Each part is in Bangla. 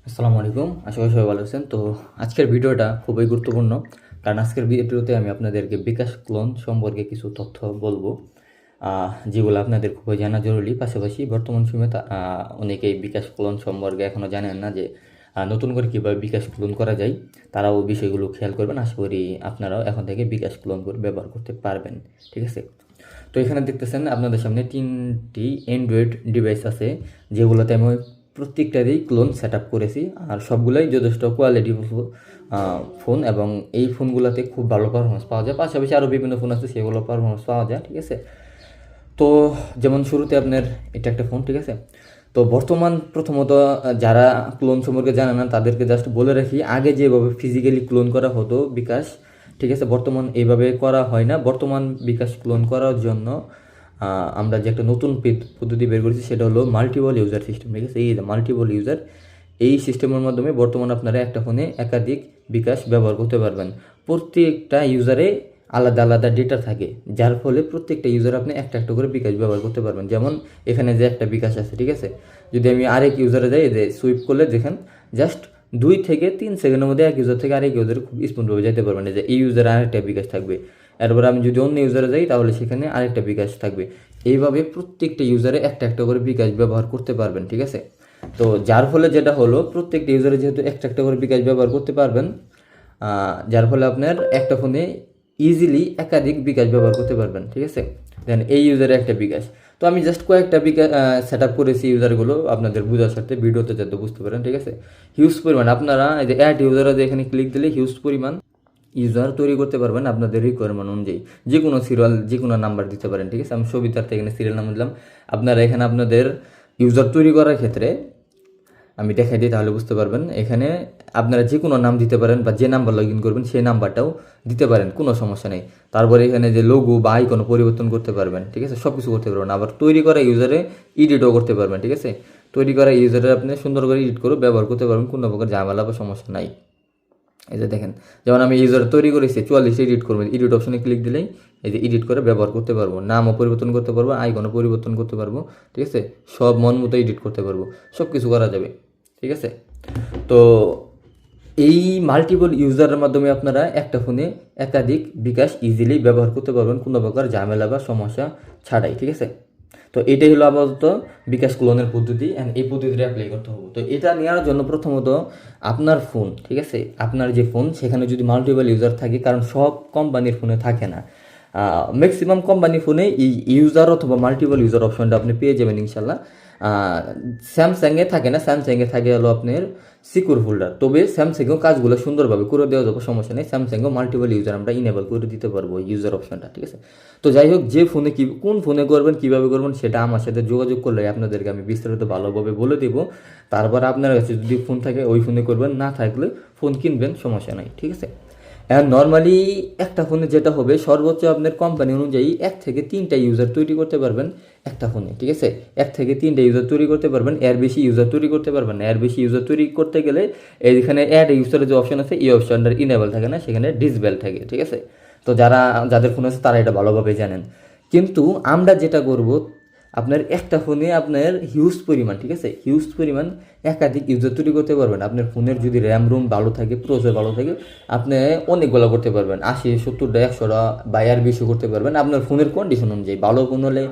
আসসালামু আলাইকুম, আশা করি সবাই ভালো আছেন। তো আজকের ভিডিওটা খুবই গুরুত্বপূর্ণ, কারণ আজকের ভিডিওতে আমি আপনাদেরকে বিকাশ ক্লোন সম্পর্কে কিছু তথ্য বলবো, যেগুলো আপনাদের খুবই জানা জরুরি। পাশাপাশি বর্তমান সময়ে অনেকেই বিকাশ ক্লোন সম্পর্কে এখনও জানেন না যে নতুন করে কীভাবে বিকাশ ক্লোন করা যায়। তারাও বিষয়গুলো খেয়াল করবেন। আশা করি আপনারাও এখন থেকে বিকাশ ক্লোন করে ব্যবহার করতে পারবেন। ঠিক আছে, তো এখানে দেখতেছেন আপনাদের সামনে 3টি অ্যান্ড্রয়েড ডিভাইস আছে, যেগুলোতে আমি প্রত্যেকটারই ক্লোন সেট আপ করেছি। আর সবগুলোই যথেষ্ট কোয়ালিটি ফোন, এবং এই ফোনগুলোতে খুব ভালো পারফরমেন্স পাওয়া যায়। পাশাপাশি আরও বিভিন্ন ফোন আছে, সেগুলো পারফরমেন্স পাওয়া যায়। ঠিক আছে, তো যেমন শুরুতে আপনার এটা একটা ফোন। ঠিক আছে, তো বর্তমান প্রথমত যারা ক্লোন সম্পর্কে জানে না তাদেরকে জাস্ট বলে রাখি, আগে যেভাবে ফিজিক্যালি ক্লোন করা হতো বিকাশ, ঠিক আছে, বর্তমান এইভাবে করা হয় না। বর্তমান বিকাশ ক্লোন করার জন্য আমরা যে একটা নতুন পদ্ধতি বের করেছি, সেটা হলো মাল্টিপল ইউজার সিস্টেম। ঠিক আছে, এই মাল্টিপল ইউজার, এই সিস্টেমের মাধ্যমে বর্তমানে আপনারা একটা ফোনে একাধিক বিকাশ ব্যবহার করতে পারবেন। প্রত্যেকটা ইউজারে আলাদা আলাদা ডেটা থাকে, যার ফলে প্রত্যেকটা ইউজার আপনি একটা একটা করে বিকাশ ব্যবহার করতে পারবেন। যেমন এখানে যে একটা বিকাশ আছে, ঠিক আছে, যদি আমি আরেক ইউজারে যাই, যে সুইপ করলে দেখেন জাস্ট 2 থেকে 3 সেকেন্ডের মধ্যে এক ইউজার থেকে আরেক ইউজারে খুব স্মুথভাবে যেতে পারবেন। যে এই ইউজারে আরেকটা বিকাশ থাকবে, এরপর আমি যদি অন্য ইউজারে যাই তাহলে সেখানে আরেকটা বিকাশ থাকবে। এইভাবে প্রত্যেকটা ইউজারে একটা একটা করে বিকাশ ব্যবহার করতে পারবেন। ঠিক আছে, তো যার ফলে যেটা হলো, প্রত্যেকটা ইউজারে যেহেতু একটা একটা করে বিকাশ ব্যবহার করতে পারবেন, যার ফলে আপনার একটা ফোনে ইজিলি একাধিক বিকাশ ব্যবহার করতে পারবেন। ঠিক আছে, দেন এই ইউজারে একটা বিকাশ, তো আমি জাস্ট কয়েকটা বিকাশ সেট আপ করেছি ইউজারগুলো আপনাদের বোঝার সাথে, ভিডিওতে যাতে বুঝতে পারেন। ঠিক আছে, হিউজ পরিমাণ আপনারা এই যে অ্যাড ইউজারে এখানে ক্লিক দিলে হিউজ পরিমাণ ইউজার তৈরি করতে পারবেন আপনাদের রিকোয়ারমেন্ট অনুযায়ী। যে কোনো সিরিয়াল, যে কোনো নাম্বার দিতে পারেন। ঠিক আছে, আমি সবিতার্থে এখানে সিরিয়াল নাম্বার দিলাম। আপনারা এখানে আপনাদের ইউজার তৈরি করার ক্ষেত্রে আমি দেখাই দিই, তাহলে বুঝতে পারবেন। এখানে আপনারা যে কোনো নাম দিতে পারেন, বা যে নাম্বার লগ ইন করবেন সেই নাম্বারটাও দিতে পারেন, কোনো সমস্যা নেই। তারপরে এখানে যে লোগো বা আইকন পরিবর্তন করতে পারবেন। ঠিক আছে, সব কিছু করতে পারবেন। আবার তৈরি করা ইউজারে এডিটও করতে পারবেন। ঠিক আছে, তৈরি করা ইউজারে আপনি সুন্দর করে এডিট করে ব্যবহার করতে পারবেন, কোনো প্রকার ঝামেলা বা সমস্যা নাই। এই যে দেখেন, যেমন আমি ইউজার তৈরি করেছি 44 এডিট করবেন, এডিট অপশনে ক্লিক দিলেই এই যে এডিট করে ব্যবহার করতে পারবো, নামও পরিবর্তন করতে পারবো, আইকনও পরিবর্তন করতে পারবো। ঠিক আছে, সব মন মতো এডিট করতে পারবো, সব কিছু করা যাবে। ঠিক আছে, তো এই মাল্টিপল ইউজারের মাধ্যমে আপনারা একটা ফোনে একাধিক বিকাশ ইজিলি ব্যবহার করতে পারবেন, কোনো প্রকার ঝামেলা বা সমস্যা ছাড়াই। ঠিক আছে, তো এটাই হলো আপাতত বিকাশ ক্লোনের পদ্ধতি, অ্যান্ড এই পদ্ধতিটা অ্যাপ্লাই করতে হবে। তো এটা নেওয়ার জন্য প্রথমত আপনার ফোন, ঠিক আছে, আপনার যে ফোন সেখানে যদি মাল্টিপল ইউজার থাকে, কারণ সব কোম্পানির ফোনে থাকে না, ম্যাক্সিমাম কোম্পানি ফোনে এই ইউজার অথবা মাল্টিপল ইউজার অপশনটা আপনি পেয়ে যাবেন ইনশাল্লাহ। স্যামসাংয়ে থাকে না, স্যামসাংয়ে থাকে হলো আপনার সিকিউর ফোল্ডার। তবে স্যামসাংয়েও কাজগুলো সুন্দরভাবে করে দেওয়া যাবে, সমস্যা নেই। স্যামসাংয়েও মাল্টিপল ইউজার আমরা ইনেবল করে দিতে পারবো ইউজার অপশনটা। ঠিক আছে, তো যাই হোক, যে ফোনে কোন ফোনে করবেন, কীভাবে করবেন, সেটা আমার সাথে যোগাযোগ করলে আপনাদেরকে আমি বিস্তারিত ভালোভাবে বলে দেবো। তারপর আপনার কাছে যদি ফোন থাকে ওই ফোনে করবেন, না থাকলে ফোন কিনবেন, সমস্যা নাই। ঠিক আছে, এখন নর্মালি একটা ফোনে যেটা হবে, সর্বোচ্চ আপনার কোম্পানি অনুযায়ী 1 থেকে 3টা ইউজার তৈরি করতে পারবেন একটা ফোনে। ঠিক আছে, 1 থেকে 3টা ইউজার তৈরি করতে পারবেন, এর বেশি ইউজার তৈরি করতে পারবেন না। এর বেশি ইউজার তৈরি করতে গেলে এইখানে অ্যাড ইউজারের যে অপশন আছে, এই অপশনটার ইনেবল থাকে না, সেখানে ডিসেবল থাকে। ঠিক আছে, তো যাদের ফোন আছে তারা এটা ভালোভাবে জানেন। কিন্তু আমরা যেটা করব, আপনার একটা ফোনে আপনার হিউজ পরিমাণ, ঠিক আছে, হিউজ পরিমাণ একাধিক ইউজার তৈরি করতে পারবেন। আপনার ফোনের যদি র্যাম রোম ভালো থাকে, প্রসেসর ভালো থাকে, আপনি অনেকগুলো করতে পারবেন, 80, 70টা, 100টা বা এর বেশি করতে পারবেন। আপনার ফোনের কন্ডিশন অনুযায়ী, ভালো ফোন হলে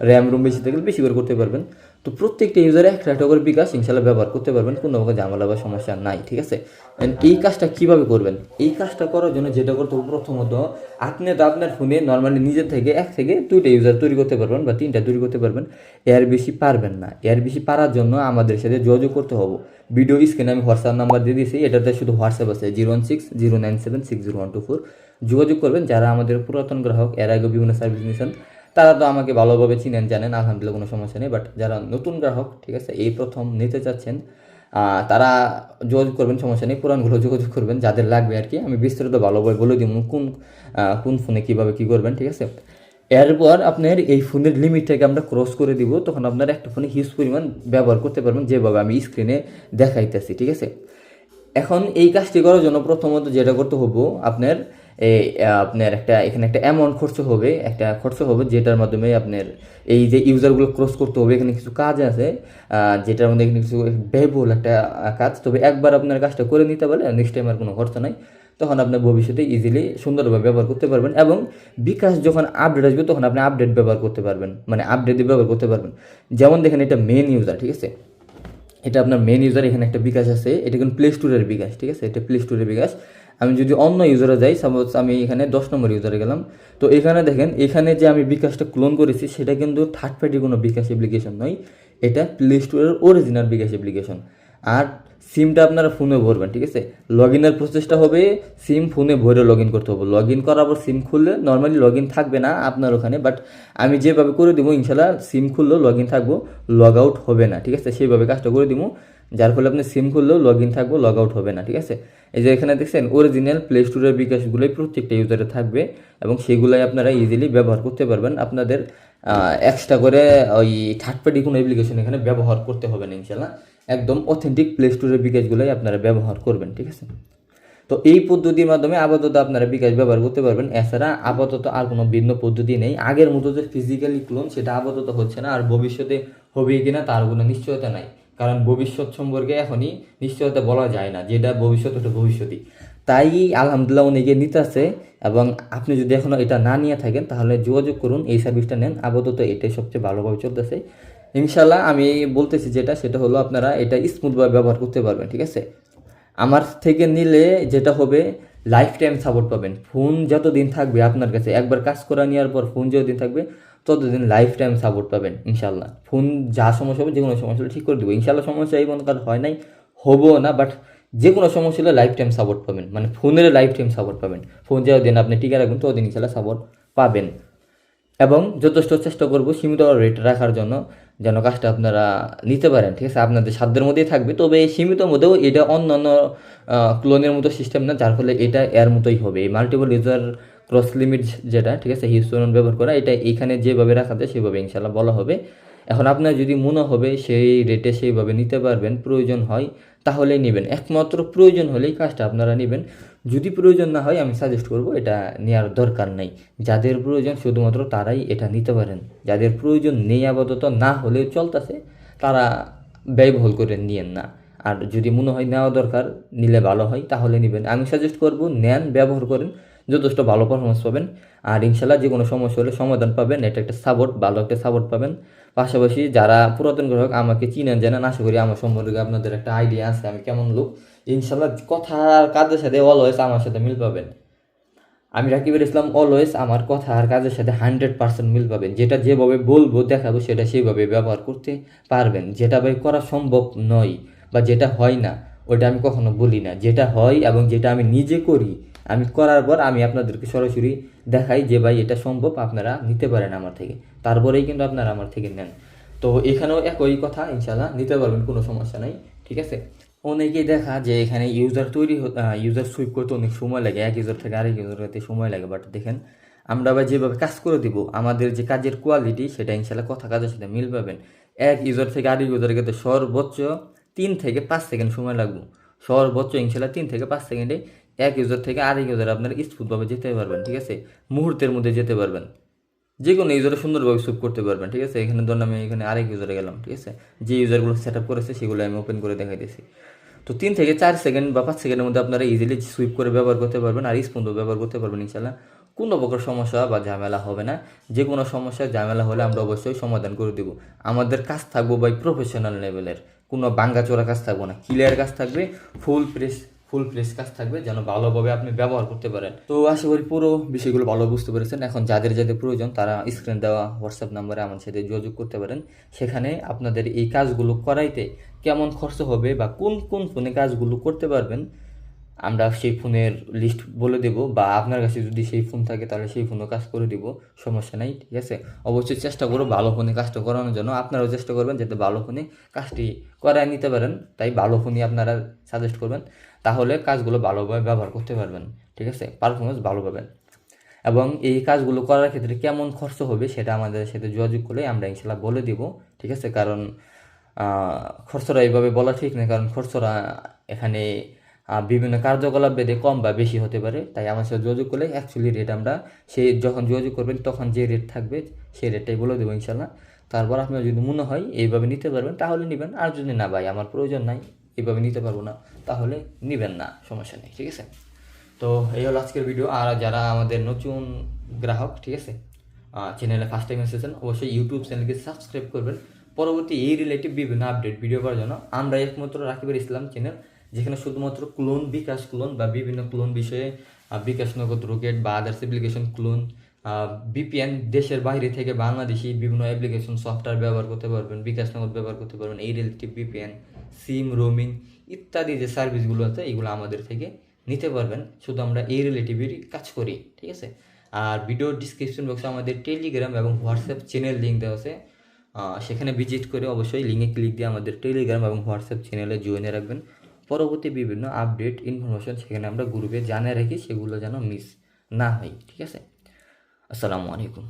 র্যাম রোম বেশি থাকলে বেশি করে করতে পারবেন। তো প্রত্যেকটা ইউজারে একটা একটা করে বিকাশ ইনশাল্লাহ ব্যবহার করতে পারবেন, কোনো প্রকার ঝামেলা বা সমস্যা নাই। ঠিক আছে, এই কাজটা কীভাবে করবেন? এই কাজটা করার জন্য যেটা করতে হবে, প্রথমত আপনি তো আপনার ফোনে নর্মালি নিজের থেকে 1 থেকে 2টা ইউজার তৈরি করতে পারবেন, বা 3টা তৈরি করতে পারবেন, এর বেশি পারবেন না। এর বেশি পারার জন্য আমাদের সাথে যোগাযোগ করতে হবে। ভিডিও স্ক্রিনে আমি হোয়াটসঅ্যাপ নাম্বার দিয়ে দিয়েছি, এটাতে শুধু হোয়াটসঅ্যাপ আছে 01609760124। যোগাযোগ করবেন। যারা আমাদের পুরাতন গ্রাহক, এর আগে বিভিন্ন সার্ভিস নিয়েছেন, তারা তো আমাকে ভালোভাবে চিনেন, জানেন, আলহামদুলিল্লাহ, কোনো সমস্যা নেই। বাট যারা নতুন গ্রাহক, ঠিক আছে, এই প্রথম নিতে চাচ্ছেন, তারা যোগাযোগ করবেন, সমস্যা নেই। পুরানগুলো যোগাযোগ করবেন, যাদের লাগবে আর কি। আমি বিস্তারিত ভালোভাবে বলে দিব কোন ফোনে কীভাবে কী করবেন। ঠিক আছে, এরপর আপনার এই ফোনের লিমিটটাকে আমরা ক্রস করে দিব, তখন আপনার একটা ফোনে হিউজ পরিমাণ ব্যবহার করতে পারবেন, যেভাবে আমি স্ক্রিনে দেখাইতেছি। ঠিক আছে, এখন এই কাজটি করার জন্য প্রথমত যেটা করতে হবো, আপনার আপনার এখানে একটা অ্যামাউন্ট খরচ হবে যেটার মাধ্যমে আপনার এই যে ইউজারগুলো ক্রস করতে হবে, এখানে কিছু কাজ আছে যেটার মধ্যে এখানে কিছু ব্যয়বহুল একটা কাজ। তবে একবার আপনার কাজটা করে নিতে পারলে নেক্সট টাইম আর কোনো খরচ নাই, তখন আপনার ভবিষ্যতে ইজিলি সুন্দরভাবে ব্যবহার করতে পারবেন। এবং বিকাশ যখন আপডেট আসবে তখন আপনি আপডেট ব্যবহার করতে পারবেন, মানে আপডেট দিয়ে ব্যবহার করতে পারবেন। যেমন দেখেন এটা মেন ইউজার, ঠিক আছে, এটা আপনার মেন ইউজার, এখানে একটা বিকাশ আছে, এটা কিন্তু প্লে স্টোরের বিকাশ, ঠিক আছে, এটা প্লে স্টোরের বিকাশ। আমি যদি অন্য ইউজারে যাই, সাপোজ আমি এখানে 10 নম্বর ইউজারে গেলাম, তো এখানে দেখেন এখানে যে আমি বিকাশটা ক্লোন করেছি সেটা কিন্তু থার্ড পার্টি কোনো বিকাশ অ্যাপ্লিকেশন নয়, এটা প্লে স্টোরের অরিজিনাল বিকাশ অ্যাপ্লিকেশন। আর সিমটা আপনারা ফোনে ভরবেন, ঠিক আছে, লগ ইনের প্রসেসটা হবে সিম ফোনে ভরে লগ ইন করতে হবে। লগ ইন করার পর সিম খুললে নর্মালি লগ ইন থাকবে না আপনার ওখানে, বাট আমি যেভাবে করে দেবো ইনশাল্লাহ সিম খুললেও লগ ইন থাকবো, লগ আউট হবে না, ঠিক আছে, সেইভাবে কাজটা করে দিব, যার ফলে আপনি সিম খুললেও লগ ইন থাকবো, লগ আউট হবে না, ঠিক আছে। এই যে এখানে দেখছেন অরিজিনাল প্লে স্টোরের বিকাশগুলোই প্রত্যেকটা ইউজারে থাকবে এবং সেগুলোই আপনারা ইজিলি ব্যবহার করতে পারবেন। আপনাদের এক্সট্রা করে ওই থার্ড পার্টি কোনো অ্যাপ্লিকেশন এখানে ব্যবহার করতে হবে না ইনশাল্লাহ, একদম অথেন্টিক প্লে স্টোরের বিকাশগুলোই আপনারা ব্যবহার করবেন, ঠিক আছে। তো এই পদ্ধতির মাধ্যমে আপাতত আপনারা বিকাশ ব্যবহার করতে পারবেন, এছাড়া আপাতত আর কোনো ভিন্ন পদ্ধতি নেই। আগের মতো যে ফিজিক্যালি ক্লোন সেটা আপাতত হচ্ছে না, আর ভবিষ্যতে হবে কিনা তার কোনো নিশ্চয়তা নাই, কারণ ভবিষ্যৎ সম্পর্কে এখনই নিশ্চয়তা বলা যায় না, যেটা ভবিষ্যৎ ওটা ভবিষ্যৎই। তাই আলহামদুলিল্লাহ অনেকে নিতেছে, এবং আপনি যদি এখনও এটা না নিয়ে থাকেন তাহলে যোগাযোগ করুন, এই সার্ভিসটা নেন, আপাতত এটাই সবচেয়ে ভালোভাবে চলতেছে ইনশাল্লাহ। আমি বলতেছি সেটা হলো আপনারা এটা স্মুথভাবে ব্যবহার করতে পারবেন, ঠিক আছে। আমার থেকে নিলে যেটা হবে লাইফ টাইম সাপোর্ট পাবেন, ফোন যতদিন থাকবে আপনার কাছে, একবার কাজ করা নেওয়ার পর ফোন যতদিন থাকবে ততদিন লাইফ টাইম সাপোর্ট পাবেন ইনশাল্লাহ। ফোন যা সমস্যা হবে, যে কোনো সমস্যা হলে ঠিক করে দেবো ইনশাল্লাহ। সমস্যা এই মনে কার হয় নাই, হবো না, বাট যে কোনো সমস্যা হলে লাইফ টাইম সাপোর্ট পাবেন, মানে ফোনের লাইফ টাইম সাপোর্ট পাবেন। ফোন যতদিন আপনি টিকে রাখবেন ততদিন ইনশাল্লাহ সাপোর্ট পাবেন। এবং যথেষ্ট চেষ্টা করব সীমিত রেট রাখার জন্য, যেন কাজটা আপনারা নিতে পারেন, ঠিক আছে, আপনাদের সাধ্যের মধ্যেই থাকবে। তবে এই সীমিত মধ্যেও এটা অন্যান্য ক্লোনের মতো সিস্টেম না, যার ফলে এটা এর মতোই হবে। এই মাল্টিপল ইউজার ক্রস লিমিট যেটা, ঠিক আছে, হিউস্টন ব্যবহার করা, এটা এখানে যেভাবে রাখা যায় সেভাবে ইনশাল্লাহ বলা হবে। এখন আপনার যদি মনে হবে সেই রেটে সেইভাবে নিতে পারবেন, প্রয়োজন হয় তাহলেই নেবেন, একমাত্র প্রয়োজন হলেই কাজটা আপনারা নেবেন। যদি প্রয়োজন না হয় আমি সাজেস্ট করব এটা নেওয়ার দরকার নেই। যাদের প্রয়োজন শুধুমাত্র তারাই এটা নিতে পারেন, যাদের প্রয়োজন নেই আপাতত না হলেও চলতেছে তারা ব্যয়বহুল করে নিয়েন না। আর যদি মনে হয় নেওয়া দরকার, নিলে ভালো হয়, তাহলে নেবেন। আমি সাজেস্ট করব নেন, ব্যবহার করেন, যথেষ্ট ভালো পারফরমেন্স পাবেন। আর ইনশাল্লাহ যে কোনো সমস্যা হলে সমাধান পাবেন, এটা একটা সাপোর্ট, ভালো একটা সাপোর্ট পাবেন। পাশাপাশি যারা পুরাতন গ্রাহক আমাকে চিনেন জানেন, আশা করি আমার সম্পর্কে আপনাদের একটা আইডিয়া আছে আমি কেমন লোক। ইনশাল্লাহ কথা আর কাজের সাথে অলওয়েজ আমার সাথে মিল পাবেন। আমি রাকিবুল ইসলাম, অলওয়েজ আমার কথা আর কাজের সাথে 100% মিল পাবেন। যেটা যেভাবে বলবো দেখাবো সেটা সেইভাবে ব্যবহার করতে পারবেন। যেটা ভাই করা সম্ভব নয় বা যেটা হয় না ওটা আমি কখনো বলি না, যেটা হয় এবং যেটা আমি নিজে করি, আমি করার পর আমি আপনাদেরকে সরাসরি দেখাই যে ভাই এটা সম্ভব, আপনারা নিতে পারেন আমার থেকে, তারপরেই কিন্তু আপনারা আমার থেকে নেন। তো এখানেও একই কথা, ইনশাল্লাহ নিতে পারবেন, কোনো সমস্যা নাই, ঠিক আছে। অনেকেই দেখা যে এখানে ইউজার সুইপ করতে অনেক সময় লাগে, এক ইউজার থেকে আরেক ইউজার করতে সময় লাগে, বাট দেখেন আমরা আবার যেভাবে কাজ করে দিব, আমাদের যে কাজের কোয়ালিটি সেটা ইনশাল্লাহ কথা কাজের সাথে মিল পাবেন। এক ইউজার থেকে আরেক ইউজারের ক্ষেত্রে সর্বোচ্চ 3 থেকে 5 সেকেন্ড সময় লাগবে, সর্বোচ্চ ইনশাল্লাহ 3 থেকে 5 সেকেন্ডে এক ইউজার থেকে আরেক ইউজার আপনারা স্মুথভাবে যেতে পারবেন, ঠিক আছে, মুহূর্তের মধ্যে যেতে পারবেন, যে কোনো ইউজারে সুন্দরভাবে সুইপ করতে পারবেন, ঠিক আছে। এখানে ধরুন আমি এখানে আরেক ইউজারে গেলাম, ঠিক আছে, যে ইউজারগুলো সেট আপ করেছে সেগুলো আমি ওপেন করে দেখাইতেছি। তো 3 থেকে 4 সেকেন্ড বা 5 সেকেন্ডের মধ্যে আপনারা ইজিলি সুইপ করে ব্যবহার করতে পারবেন, আর স্পন্দও ব্যবহার করতে পারবেন ইনশাল্লাহ। কোনো প্রকার সমস্যা বা ঝামেলা হবে না। যে কোনো সমস্যা ঝামেলা হলে আমরা অবশ্যই সমাধান করে দেবো। আমাদের কাজ থাকবো বাই প্রফেশনাল লেভেলের, কোনো ভাঙ্গাচোরা কাজ থাকবো না, ক্লিয়ার কাজ থাকবে, ফুল প্রেস কাজ থাকবে, যেন ভালোভাবে আপনি ব্যবহার করতে পারেন। তো আশা করি পুরো বিষয়গুলো ভালো বুঝতে পেরেছেন। এখন যাদের যাদের প্রয়োজন তারা স্ক্রিন দেওয়া হোয়াটসঅ্যাপ নাম্বারে আমার সাথে যোগাযোগ করতে পারেন। সেখানে আপনাদের এই কাজগুলো করাইতে কেমন খরচ হবে বা কোন কোন ফোনে কাজগুলো করতে পারবেন আমরা সেই ফোনের লিস্ট বলে দেব, বা আপনার কাছে যদি সেই ফোন থাকে তাহলে সেই ফোনও কাজ করে দিব, সমস্যা নাই, ঠিক আছে। অবশ্যই চেষ্টা করবো ভালো ফোনে কাজটা করানোর জন্য, আপনারাও চেষ্টা করবেন যাতে ভালো ফোনে কাজটি করায় নিতে পারেন। তাই ভালো ফোনই আপনারা সাজেস্ট করবেন, তাহলে কাজগুলো ভালোভাবে ব্যবহার করতে পারবেন, ঠিক আছে, পারফরমেন্স ভালো পাবেন। এবং এই কাজগুলো করার ক্ষেত্রে কেমন খরচ হবে সেটা আমাদের সাথে যোগাযোগ করলে আমরা ইনশাল্লাহ বলে দিব, ঠিক আছে। কারণ খরচরা এইভাবে বলা ঠিক না, কারণ খরচরা এখানে বিভিন্ন কার্যকলাপ ভেদে কম বা বেশি হতে পারে। তাই আমার সাথে যোগাযোগ করলে অ্যাকচুয়ালি রেট আমরা সেই যখন যোগাযোগ করবেন তখন যে রেট থাকবে সেই রেটটাই বলে দেবো ইনশাল্লাহ। তারপর আপনার যদি মনে হয় এইভাবে নিতে পারবেন তাহলে নেবেন, আর যদি না ভাই আমার প্রয়োজন নাই, এইভাবে নিতে পারবো না, তাহলে নেবেন না, সমস্যা নেই, ঠিক আছে। তো এই হলো আজকের ভিডিও। আর যারা আমাদের নতুন গ্রাহক, ঠিক আছে, চ্যানেলে ফার্স্ট টাইম এসেছেন, অবশ্যই ইউটিউব চ্যানেলকে সাবস্ক্রাইব করবেন পরবর্তী এই রিলেটিভ বিভিন্ন আপডেট ভিডিও পাওয়ার জন্য। আমরা একমাত্র রাকিবুল ইসলাম চ্যানেল, যেখানে শুধুমাত্র ক্লোন, বিকাশ ক্লোন বা বিভিন্ন ক্লোন বিষয়ে, বিকাশ নগদ রকেট বা আদার্স অ্যাপ্লিকেশন ক্লোন, বিপিএন, দেশের বাইরে থেকে বাংলাদেশি বিভিন্ন অ্যাপ্লিকেশন সফটওয়্যার ব্যবহার করতে পারবেন, বিকাশ নগদ ব্যবহার করতে পারবেন, এই রিলেটিভ বিপিএন, সিম, রোমিং ইত্যাদি যে সার্ভিসগুলো আছে এগুলো আমাদের থেকে নিতে পারবেন। শুধু আমরা এই রিলেটিভেরই কাজ করি, ঠিক আছে। আর ভিডিও ডিসক্রিপশন বক্সে আমাদের টেলিগ্রাম এবং হোয়াটসঅ্যাপ চ্যানেল লিঙ্ক দেওয়া আছে, সেখানে ভিজিট করে অবশ্যই লিঙ্কে ক্লিক দিয়ে আমাদের টেলিগ্রাম এবং হোয়াটসঅ্যাপ চ্যানেলে জয়েনে রাখবেন। পরবর্তী বিভিন্ন আপডেট ইনফরমেশন সেখানে আমরা গ্রুপে জানিয়ে রাখি, সেগুলো যেন মিস না হয়, ঠিক আছে। আসসালামু আলাইকুম।